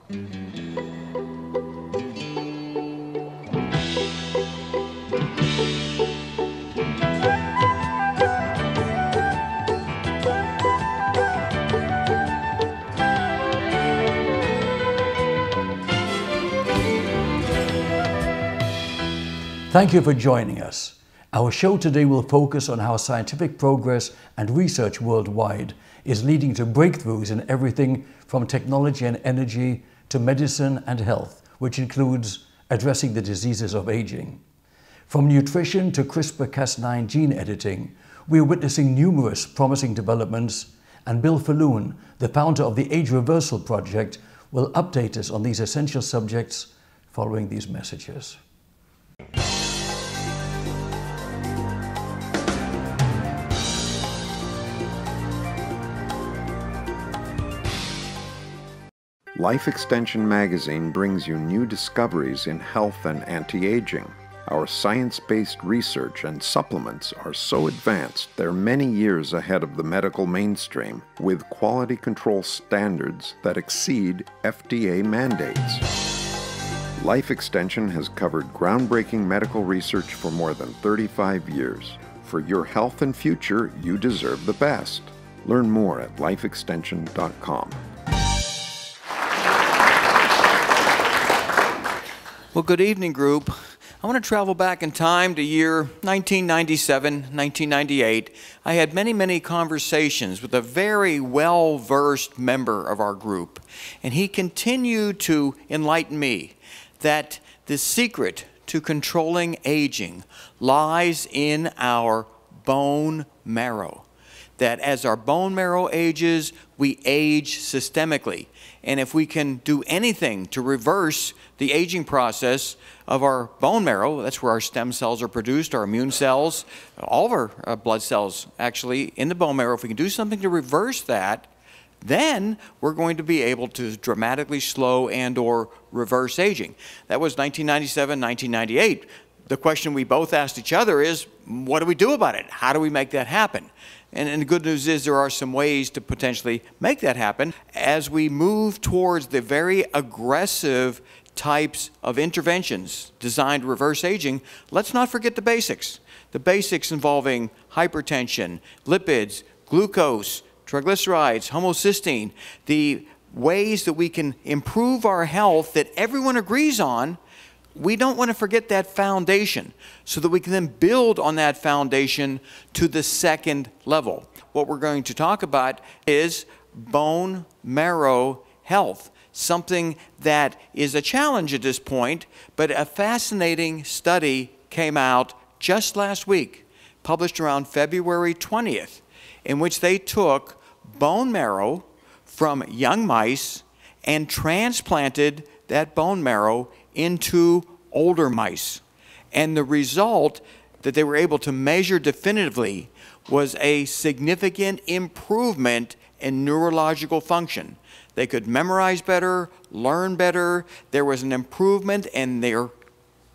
Thank you for joining us. Our show today will focus on how scientific progress and research worldwide is leading to breakthroughs in everything from technology and energy to medicine and health, which includes addressing the diseases of aging. From nutrition to CRISPR-Cas9 gene editing, we are witnessing numerous promising developments, and Bill Faloon, the founder of the Age Reversal Project, will update us on these essential subjects following these messages. Life Extension magazine brings you new discoveries in health and anti-aging. Our science-based research and supplements are so advanced they're many years ahead of the medical mainstream, with quality control standards that exceed FDA mandates. Life Extension has covered groundbreaking medical research for more than 35 years. For your health and future, you deserve the best. Learn more at lifeextension.com. Well, good evening, group. I want to travel back in time to year 1997, 1998. I had many conversations with a very well-versed member of our group, and he continued to enlighten me that the secret to controlling aging lies in our bone marrow. That as our bone marrow ages, we age systemically. And if we can do anything to reverse the aging process of our bone marrow, that's where our stem cells are produced, our immune cells, all of our blood cells actually in the bone marrow, if we can do something to reverse that, then we're going to be able to dramatically slow and or reverse aging. That was 1997, 1998. The question we both asked each other is, what do we do about it? How do we make that happen? And the good news is there are some ways to potentially make that happen. As we move towards the very aggressive types of interventions designed to reverse aging, let's not forget the basics. The basics involving hypertension, lipids, glucose, triglycerides, homocysteine, the ways that we can improve our health that everyone agrees on. We don't want to forget that foundation so that we can then build on that foundation to the second level. What we're going to talk about is bone marrow health, something that is a challenge at this point, but a fascinating study came out just last week, published around February 20th, in which they took bone marrow from young mice and transplanted that bone marrow into older mice. And the result that they were able to measure definitively was a significant improvement in neurological function. They could memorize better, learn better. There was an improvement in their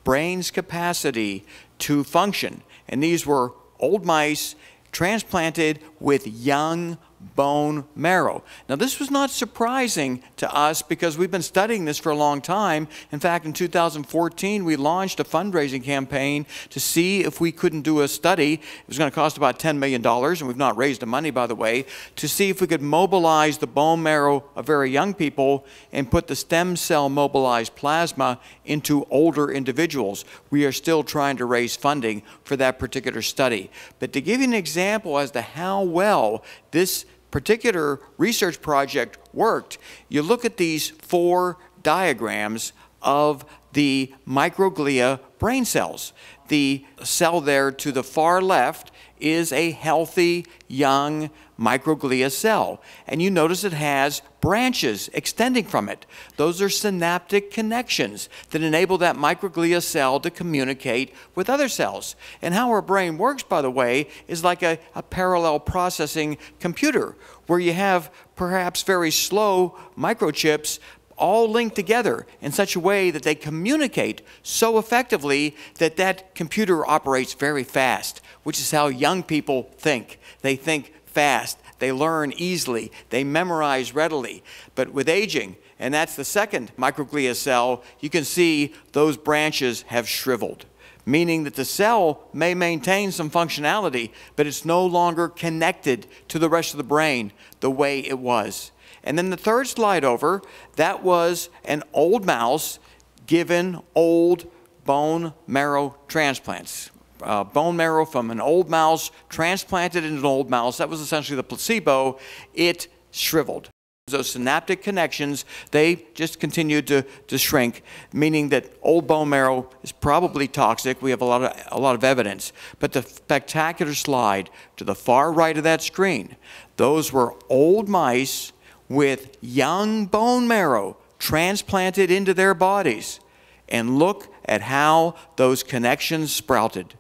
brain's capacity to function. And these were old mice transplanted with young bone marrow. Now, this was not surprising to us because we've been studying this for a long time. In fact, in 2014, we launched a fundraising campaign to see if we couldn't do a study. It was going to cost about $10 million, and we've not raised the money, by the way, to see if we could mobilize the bone marrow of very young people and put the stem cell mobilized plasma into older individuals. We are still trying to raise funding for that particular study. But to give you an example as to how well this particular research project worked, you look at these 4 diagrams of the microglia brain cells. The cell there to the far left is a healthy, young microglia cell. And you notice it has branches extending from it. Those are synaptic connections that enable that microglia cell to communicate with other cells. And how our brain works, by the way, is like a parallel processing computer, where you have perhaps very slow microchips all linked together in such a way that they communicate so effectively that that computer operates very fast, which is how young people think. They think fast, they learn easily, they memorize readily. But with aging, and that's the second microglia cell, you can see those branches have shriveled, meaning that the cell may maintain some functionality, but it's no longer connected to the rest of the brain the way it was. And then the third slide over, that was an old mouse given old bone marrow transplants. Bone marrow from an old mouse transplanted into an old mouse. That was essentially the placebo. It shriveled. Those synaptic connections, they just continued to shrink, meaning that old bone marrow is probably toxic. We have a lot of evidence. But the spectacular slide to the far right of that screen, those were old mice with young bone marrow transplanted into their bodies. And look at how those connections sprouted.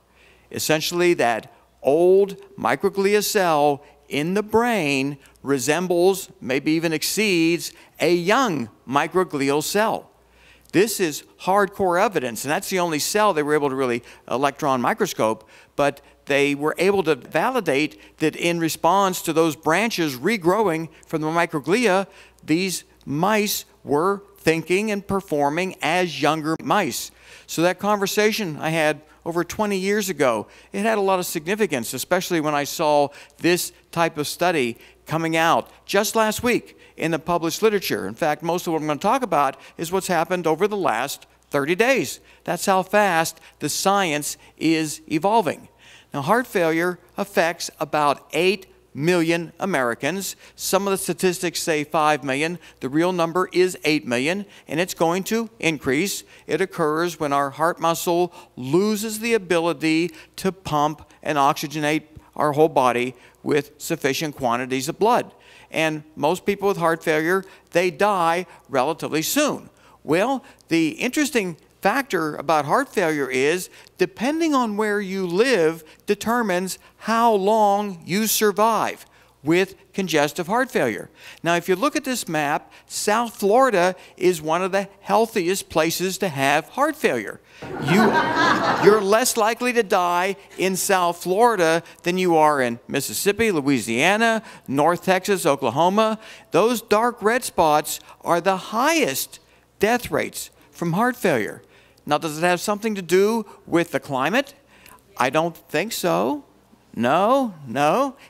Essentially, that old microglia cell in the brain resembles, maybe even exceeds, a young microglial cell. This is hardcore evidence, and that's the only cell they were able to really electron microscope, but they were able to validate that in response to those branches regrowing from the microglia, these mice were thinking and performing as younger mice. So that conversation I had over 20 years ago, it had a lot of significance, especially when I saw this type of study coming out just last week in the published literature. In fact, most of what I'm going to talk about is what's happened over the last 30 days. That's how fast the science is evolving. Now, heart failure affects about 8 million Americans. Some of the statistics say 5 million. The real number is 8 million, and it's going to increase. It occurs when our heart muscle loses the ability to pump and oxygenate our whole body with sufficient quantities of blood. And most people with heart failure, they die relatively soon. Well, the interesting factor about heart failure is depending on where you live determines how long you survive with congestive heart failure. Now, if you look at this map, South Florida is one of the healthiest places to have heart failure. You're less likely to die in South Florida than you are in Mississippi, Louisiana, North Texas, Oklahoma. Those dark red spots are the highest death rates from heart failure. Now, does it have something to do with the climate? I don't think so. No.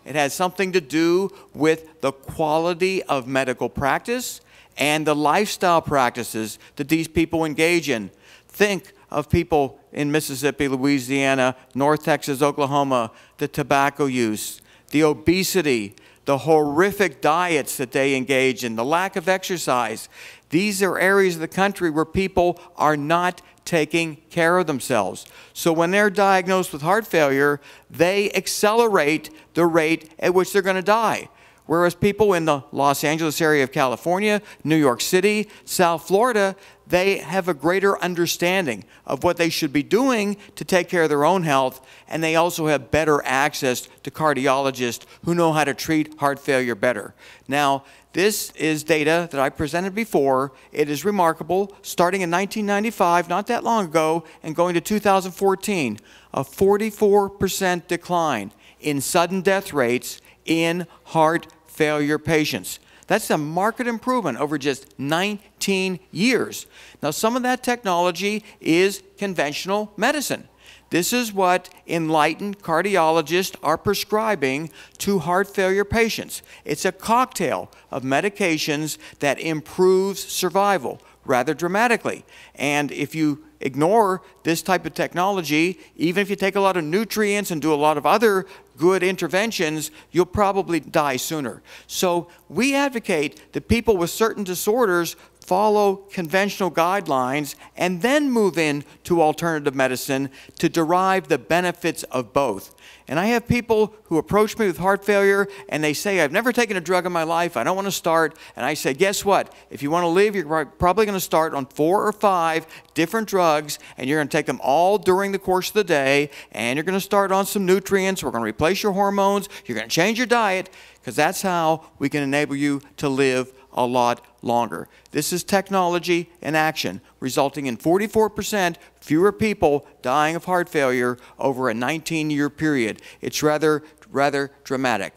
It has something to do with the quality of medical practice and the lifestyle practices that these people engage in. Think of people in Mississippi, Louisiana, North Texas, Oklahoma, the tobacco use, the obesity, the horrific diets that they engage in, the lack of exercise. These are areas of the country where people are not taking care of themselves. So when they're diagnosed with heart failure, they accelerate the rate at which they're going to die. Whereas people in the Los Angeles area of California, New York City, South Florida, they have a greater understanding of what they should be doing to take care of their own health, and they also have better access to cardiologists who know how to treat heart failure better. Now, this is data that I presented before. It is remarkable. Starting in 1995, not that long ago, and going to 2014, a 44% decline in sudden death rates in heart failure patients. That's a marked improvement over just 19 years. Now, some of that technology is conventional medicine. This is what enlightened cardiologists are prescribing to heart failure patients. It's a cocktail of medications that improves survival rather dramatically. And if you ignore this type of technology, even if you take a lot of nutrients and do a lot of other good interventions, you'll probably die sooner. So we advocate that people with certain disorders follow conventional guidelines and then move into alternative medicine to derive the benefits of both. And I have people who approach me with heart failure and they say, I've never taken a drug in my life, I don't want to start. And I say, guess what? If you want to live, you're probably going to start on 4 or 5 different drugs, and you're going to take them all during the course of the day, and you're going to start on some nutrients. We're going to replace your hormones. You're going to change your diet, because that's how we can enable you to live a lot longer. This is technology in action, resulting in 44% fewer people dying of heart failure over a 19-year period. It's rather dramatic.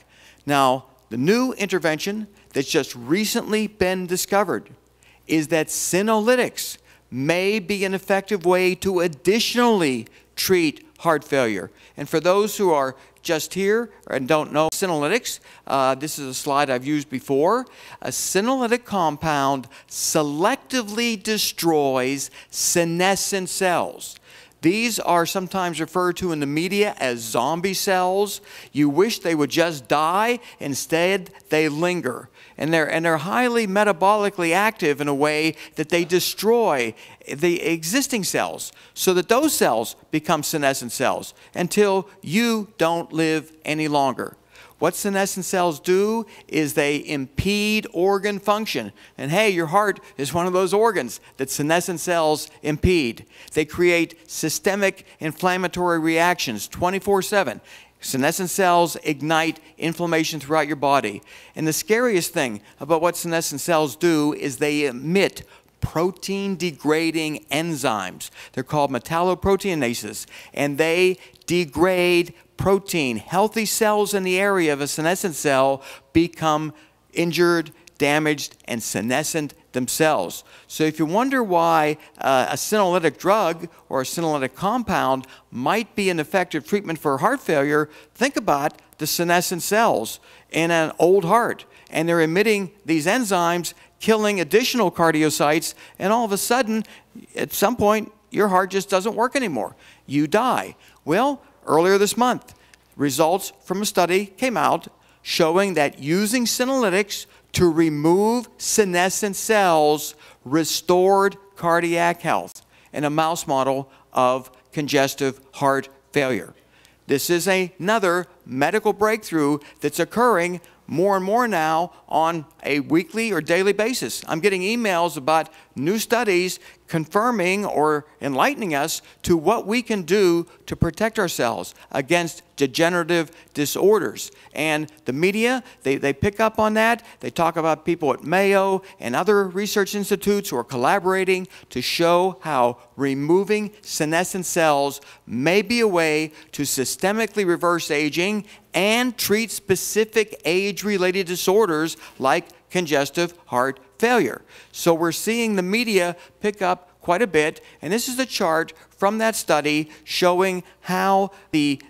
Now, the new intervention that's just recently been discovered is that senolytics may be an effective way to additionally treat heart failure. And for those who are just here and don't know senolytics, this is a slide I've used before. A senolytic compound selectively destroys senescent cells. These are sometimes referred to in the media as zombie cells. You wish they would just die. Instead, they linger. And they're highly metabolically active in a way that they destroy the existing cells so that those cells become senescent cells until you don't live any longer. What senescent cells do is they impede organ function. And hey, your heart is one of those organs that senescent cells impede. They create systemic inflammatory reactions 24/7. Senescent cells ignite inflammation throughout your body. And the scariest thing about what senescent cells do is they emit protein-degrading enzymes. They're called metalloproteinases, and they degrade protein. Healthy cells in the area of a senescent cell become injured, damaged, and senescent themselves. So if you wonder why a senolytic drug or a senolytic compound might be an effective treatment for heart failure, think about the senescent cells in an old heart. And they're emitting these enzymes, killing additional cardiocytes, and all of a sudden, at some point, your heart just doesn't work anymore. You die. Well, earlier this month, results from a study came out showing that using senolytics to remove senescent cells restored cardiac health in a mouse model of congestive heart failure. This is another medical breakthrough that's occurring more and more now on a weekly or daily basis. I'm getting emails about new studies confirming or enlightening us to what we can do to protect ourselves against degenerative disorders. And the media, they pick up on that. They talk about people at Mayo and other research institutes who are collaborating to show how removing senescent cells may be a way to systemically reverse aging and treat specific age-related disorders like congestive heart failure. So we're seeing the media pick up quite a bit, and this is a chart from that study showing how the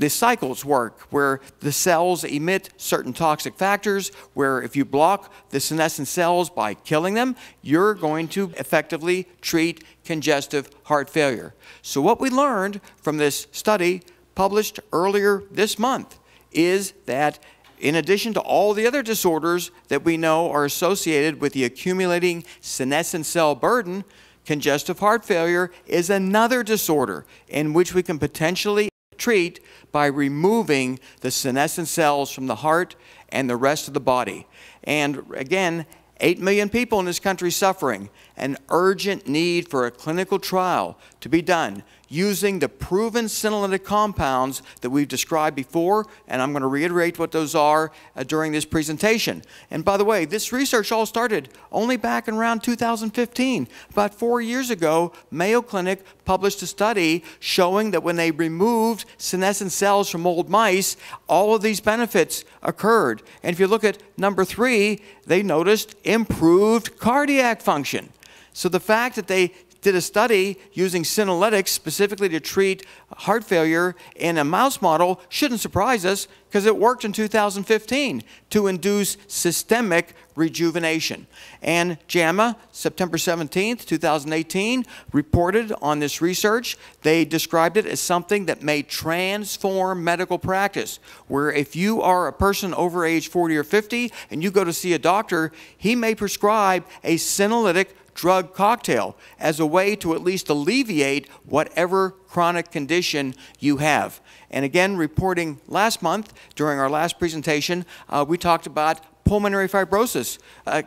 cycles work, where the cells emit certain toxic factors, where if you block the senescent cells by killing them, you're going to effectively treat congestive heart failure. So what we learned from this study published earlier this month is that in addition to all the other disorders that we know are associated with the accumulating senescent cell burden, congestive heart failure is another disorder in which we can potentially treat by removing the senescent cells from the heart and the rest of the body. And again, 8 million people in this country suffering, an urgent need for a clinical trial to be done using the proven senolytic compounds that we've described before, and I'm going to reiterate what those are during this presentation. And by the way, this research all started only back in around 2015. About 4 years ago, Mayo Clinic published a study showing that when they removed senescent cells from old mice, all of these benefits occurred. And if you look at number 3, they noticed improved cardiac function. So the fact that they did a study using senolytics specifically to treat heart failure in a mouse model shouldn't surprise us, because it worked in 2015 to induce systemic rejuvenation. And JAMA, September 17th, 2018, reported on this research. They described it as something that may transform medical practice, where if you are a person over age 40 or 50 and you go to see a doctor, he may prescribe a senolytic drug cocktail as a way to at least alleviate whatever chronic condition you have. And again, reporting last month during our last presentation, we talked about pulmonary fibrosis,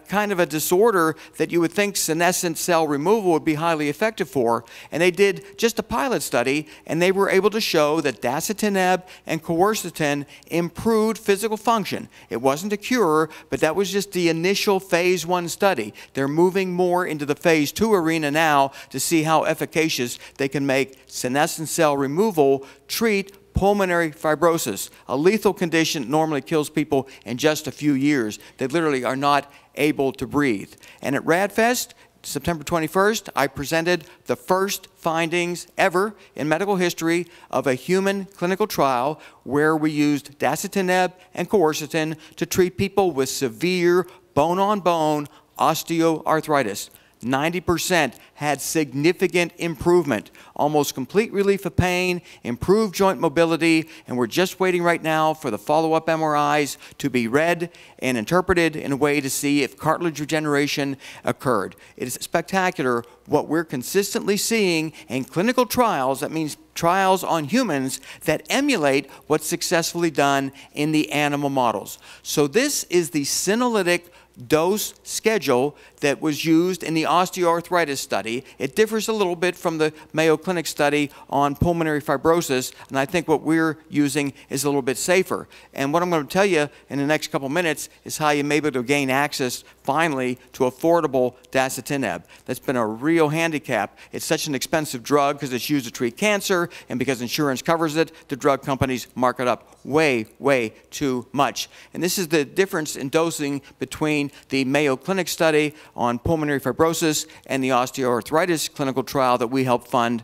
kind of a disorder that you would think senescent cell removal would be highly effective for. And they did just a pilot study, and they were able to show that dasatinib and quercetin improved physical function. It wasn't a cure, but that was just the initial phase 1 study. They're moving more into the phase 2 arena now to see how efficacious they can make senescent cell removal treat pulmonary fibrosis, a lethal condition that normally kills people in just a few years. They literally are not able to breathe. And at RADFest, September 21st, I presented the first findings ever in medical history of a human clinical trial where we used dasatinib and quercetin to treat people with severe bone-on-bone osteoarthritis. 90% had significant improvement, almost complete relief of pain, improved joint mobility, and we're just waiting right now for the follow-up MRIs to be read and interpreted in a way to see if cartilage regeneration occurred. It is spectacular what we're consistently seeing in clinical trials, that means trials on humans, that emulate what's successfully done in the animal models. So this is the senolytic dose schedule that was used in the osteoarthritis study. It differs a little bit from the Mayo Clinic study on pulmonary fibrosis, and I think what we're using is a little bit safer. And what I'm going to tell you in the next couple minutes is how you may be able to gain access finally to affordable dasatinib. That's been a real handicap. It's such an expensive drug because it's used to treat cancer, and because insurance covers it, the drug companies mark it up way, way too much. And this is the difference in dosing between the Mayo Clinic study on pulmonary fibrosis and the osteoarthritis clinical trial that we helped fund.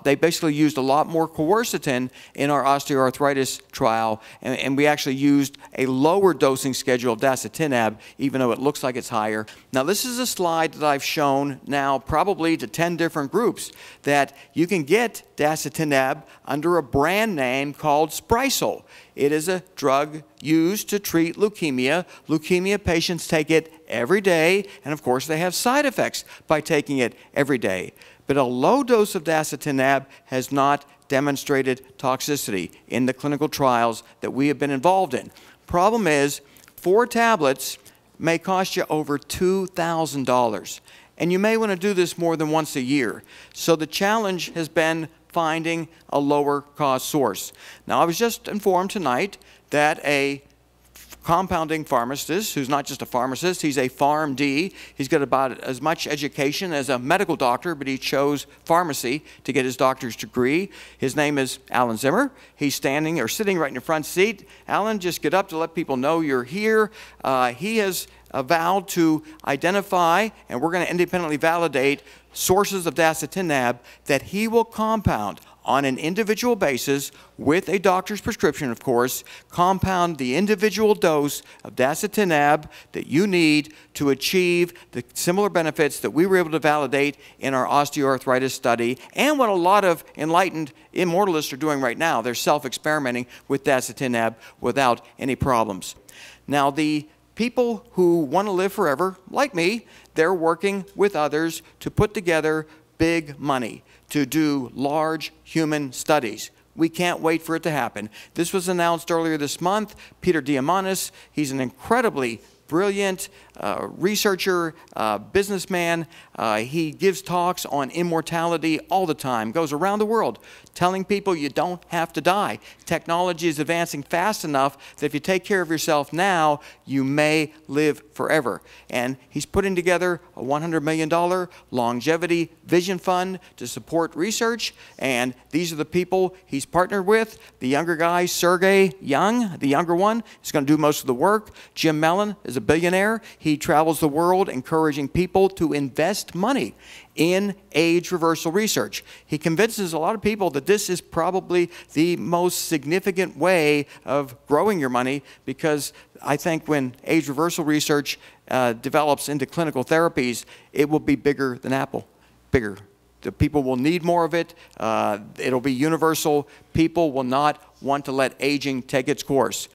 They basically used a lot more quercetin in our osteoarthritis trial, and we actually used a lower dosing schedule of dasatinib, even though it looks like it's higher. Now, this is a slide that I've shown now probably to 10 different groups that you can get dasatinib under a brand name called Sprycel. It is a drug used to treat leukemia. Leukemia patients take it every day, and of course they have side effects by taking it every day. But a low dose of dasatinib has not demonstrated toxicity in the clinical trials that we have been involved in. Problem is, 4 tablets may cost you over $2,000. And you may want to do this more than once a year. So the challenge has been finding a lower cost source. Now, I was just informed tonight that a compounding pharmacist, who's not just a pharmacist, he's a PharmD. He's got about as much education as a medical doctor, but he chose pharmacy to get his doctor's degree. His name is Alan Zimmer. He's standing or sitting right in the front seat. Alan, just get up to let people know you're here. He has vowed to identify, and we're going to independently validate, sources of dasatinib that he will compound on an individual basis with a doctor's prescription, of course, compound the individual dose of dasatinib that you need to achieve the similar benefits that we were able to validate in our osteoarthritis study, and what a lot of enlightened immortalists are doing right now. They're self-experimenting with dasatinib without any problems. Now, the people who want to live forever, like me, they're working with others to put together big money to do large human studies. We can't wait for it to happen. This was announced earlier this month. Peter Diamandis, he's an incredibly brilliant researcher, businessman. He gives talks on immortality all the time, goes around the world telling people you don't have to die. Technology is advancing fast enough that if you take care of yourself now, you may live forever. And he's putting together a $100 million longevity vision fund to support research. And these are the people he's partnered with. The younger guy, Sergey Young, the younger one, is going to do most of the work. Jim Mellon is a billionaire. He travels the world encouraging people to invest money in age reversal research. He convinces a lot of people that this is probably the most significant way of growing your money, because I think when age reversal research develops into clinical therapies, it will be bigger than Apple, bigger. The people will need more of it. It'll be universal. People will not want to let aging take its course.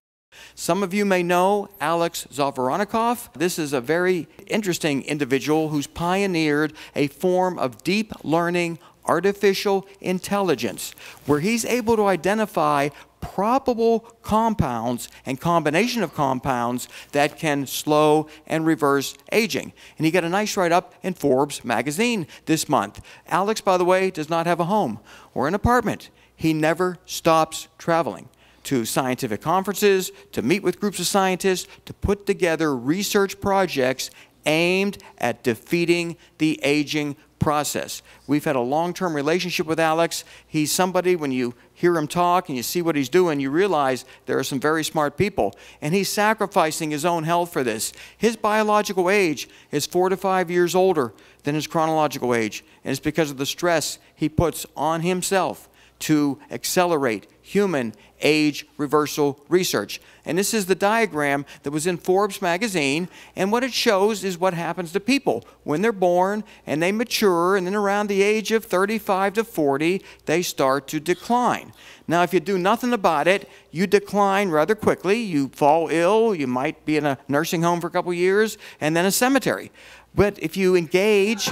Some of you may know Alex Zavornikov. This is a very interesting individual who's pioneered a form of deep learning artificial intelligence, where he's able to identify probable compounds and combination of compounds that can slow and reverse aging. And he got a nice write-up in Forbes magazine this month. Alex, by the way, does not have a home or an apartment. He never stops traveling to scientific conferences, to meet with groups of scientists, to put together research projects aimed at defeating the aging process. We've had a long-term relationship with Alex. He's somebody, when you hear him talk and you see what he's doing, you realize there are some very smart people. And he's sacrificing his own health for this. His biological age is 4 to 5 years older than his chronological age. And it's because of the stress he puts on himself to accelerate human age reversal research. And this is the diagram that was in Forbes magazine, and what it shows is what happens to people when they're born and they mature, and then around the age of 35 to 40 they start to decline. Now if you do nothing about it, you decline rather quickly. You fall ill, you might be in a nursing home for a couple years, and then a cemetery. But if you engage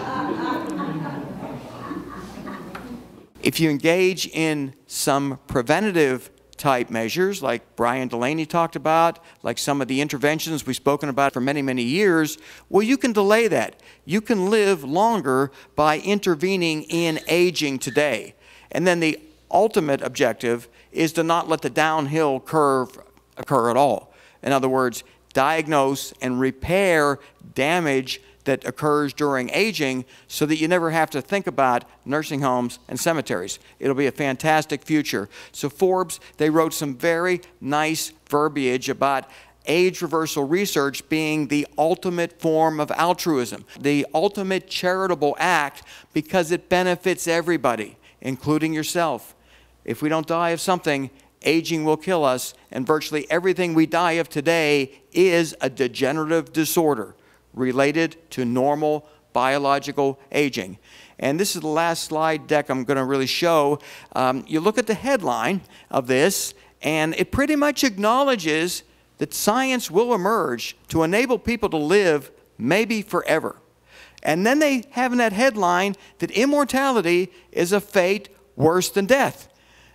in some preventative type measures like Brian Delaney talked about, like some of the interventions we've spoken about for many, many years, well, you can delay that. You can live longer by intervening in aging today. And then the ultimate objective is to not let the downhill curve occur at all. In other words, diagnose and repair damage that occurs during aging so that you never have to think about nursing homes and cemeteries. It'll be a fantastic future. So Forbes, they wrote some very nice verbiage about age reversal research being the ultimate form of altruism, the ultimate charitable act, because it benefits everybody, including yourself. If we don't die of something, aging will kill us, and virtually everything we die of today is a degenerative disorder related to normal biological aging. And this is the last slide deck I'm going to really show. You look at the headline of this, and it pretty much acknowledges that science will emerge to enable people to live maybe forever. And then they have in that headline that immortality is a fate worse than death.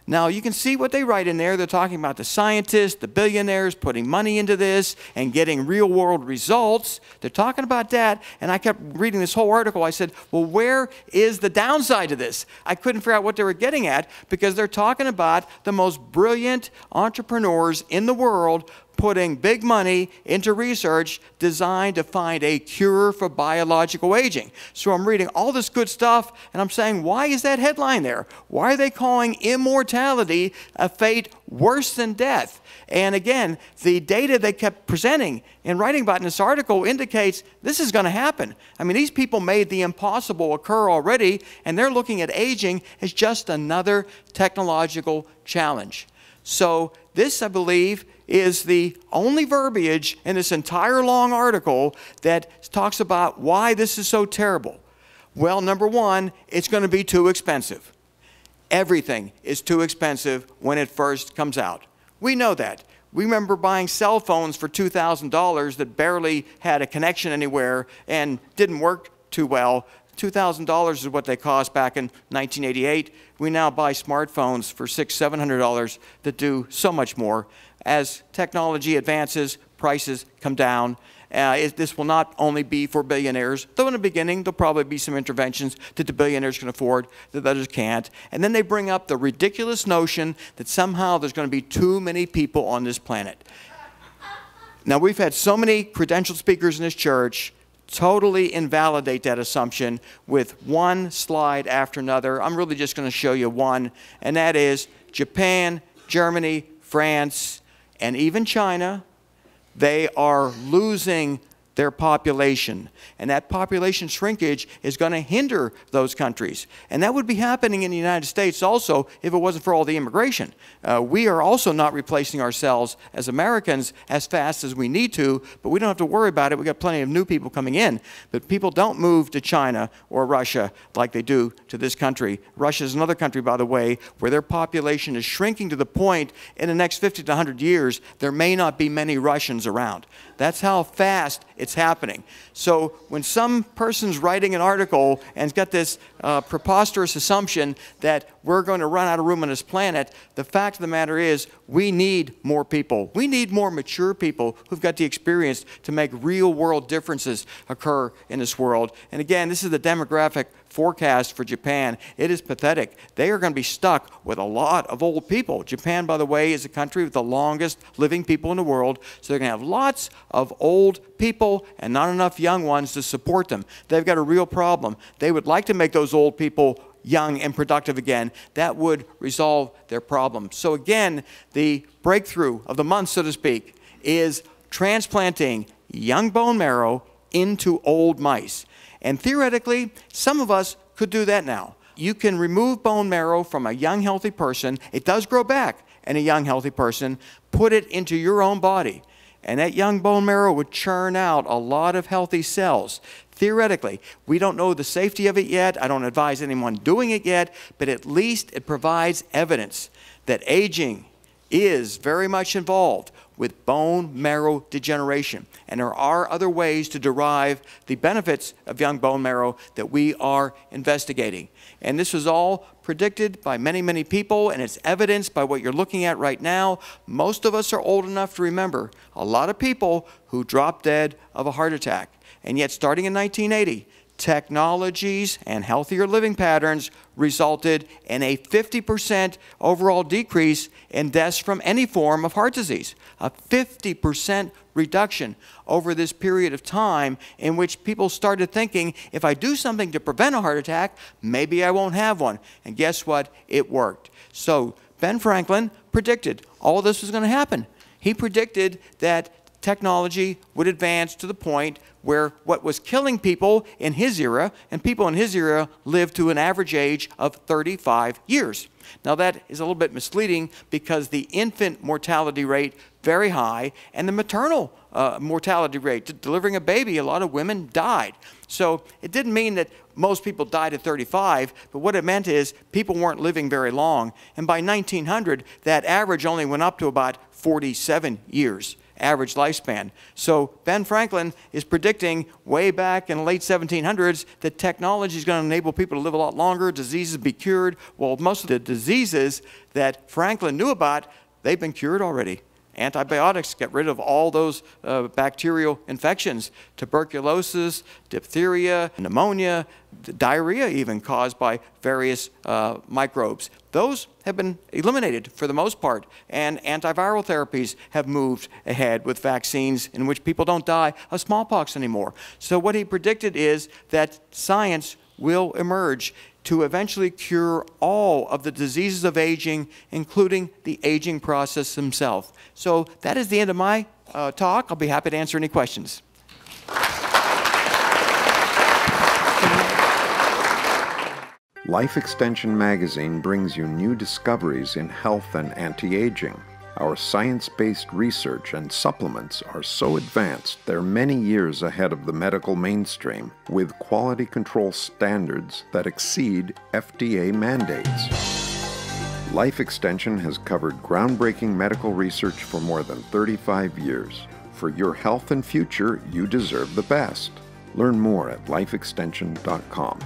Now, you can see what they write in there. They're talking about the scientists, the billionaires putting money into this and getting real-world results. They're talking about that, and I kept reading this whole article. I said, well, where is the downside to this? I couldn't figure out what they were getting at, because they're talking about the most brilliant entrepreneurs in the world putting big money into research designed to find a cure for biological aging. So I'm reading all this good stuff, and I'm saying, why is that headline there? Why are they calling immortality a fate worse than death? And again, the data they kept presenting and writing about in this article indicates this is going to happen. I mean, these people made the impossible occur already, and they're looking at aging as just another technological challenge. So this, I believe, is the only verbiage in this entire long article that talks about why this is so terrible. Well, number one, it's going to be too expensive. Everything is too expensive when it first comes out. We know that. We remember buying cell phones for $2,000 that barely had a connection anywhere and didn't work too well. $2,000 is what they cost back in 1988. We now buy smartphones for $600, $700 that do so much more. As technology advances, prices come down. This will not only be for billionaires, though in the beginning there'll probably be some interventions that the billionaires can afford that others can't. And then they bring up the ridiculous notion that somehow there's going to be too many people on this planet. Now, we've had so many credentialed speakers in this church totally invalidate that assumption with one slide after another. I'm really just going to show you one, and that is Japan, Germany, France, and even China. They are losing their population, and that population shrinkage is going to hinder those countries. And that would be happening in the United States also if it wasn't for all the immigration. We are also not replacing ourselves as Americans as fast as we need to, but we don't have to worry about it. We've got plenty of new people coming in. But people don't move to China or Russia like they do to this country. Russia is another country, by the way, where their population is shrinking to the point in the next 50 to 100 years, there may not be many Russians around. That's how fast it's happening. So when some person's writing an article and it's got this preposterous assumption that we're going to run out of room on this planet, the fact of the matter is we need more people. We need more mature people who've got the experience to make real-world differences occur in this world. And again, this is the demographic forecast for Japan. It is pathetic. They are going to be stuck with a lot of old people. Japan, by the way, is a country with the longest living people in the world, so they're going to have lots of old people people and not enough young ones to support them. They've got a real problem. They would like to make those old people young and productive again. That would resolve their problem. So again, the breakthrough of the month, so to speak, is transplanting young bone marrow into old mice. And theoretically, some of us could do that now. You can remove bone marrow from a young, healthy person. It does grow back in a young, healthy person. Put it into your own body. And that young bone marrow would churn out a lot of healthy cells. Theoretically, we don't know the safety of it yet. I don't advise anyone doing it yet, but at least it provides evidence that aging is very much involved with bone marrow degeneration. And there are other ways to derive the benefits of young bone marrow that we are investigating. And this was all predicted by many, many people, and it's evidenced by what you're looking at right now. Most of us are old enough to remember a lot of people who dropped dead of a heart attack. And yet, starting in 1980, technologies and healthier living patterns resulted in a 50% overall decrease in deaths from any form of heart disease. A 50% reduction over this period of time in which people started thinking, if I do something to prevent a heart attack, maybe I won't have one. And guess what? It worked. So Ben Franklin predicted all this was going to happen. He predicted that technology would advance to the point where what was killing people in his era, and people in his era lived to an average age of 35 years. Now that is a little bit misleading because the infant mortality rate very high, and the maternal mortality rate, delivering a baby, a lot of women died. So it didn't mean that most people died at 35, but what it meant is people weren't living very long. And by 1900, that average only went up to about 47 years. Average lifespan. So Ben Franklin is predicting way back in the late 1700s that technology is going to enable people to live a lot longer, diseases be cured. Well, most of the diseases that Franklin knew about, they've been cured already. Antibiotics get rid of all those bacterial infections, tuberculosis, diphtheria, pneumonia, diarrhea even caused by various microbes. Those have been eliminated for the most part, and antiviral therapies have moved ahead with vaccines in which people don't die of smallpox anymore. So what he predicted is that science will emerge to eventually cure all of the diseases of aging, including the aging process himself. So that is the end of my talk. I'll be happy to answer any questions. Life Extension magazine brings you new discoveries in health and anti-aging. Our science-based research and supplements are so advanced they're many years ahead of the medical mainstream, with quality control standards that exceed FDA mandates. Life Extension has covered groundbreaking medical research for more than 35 years. For your health and future, you deserve the best. Learn more at lifeextension.com.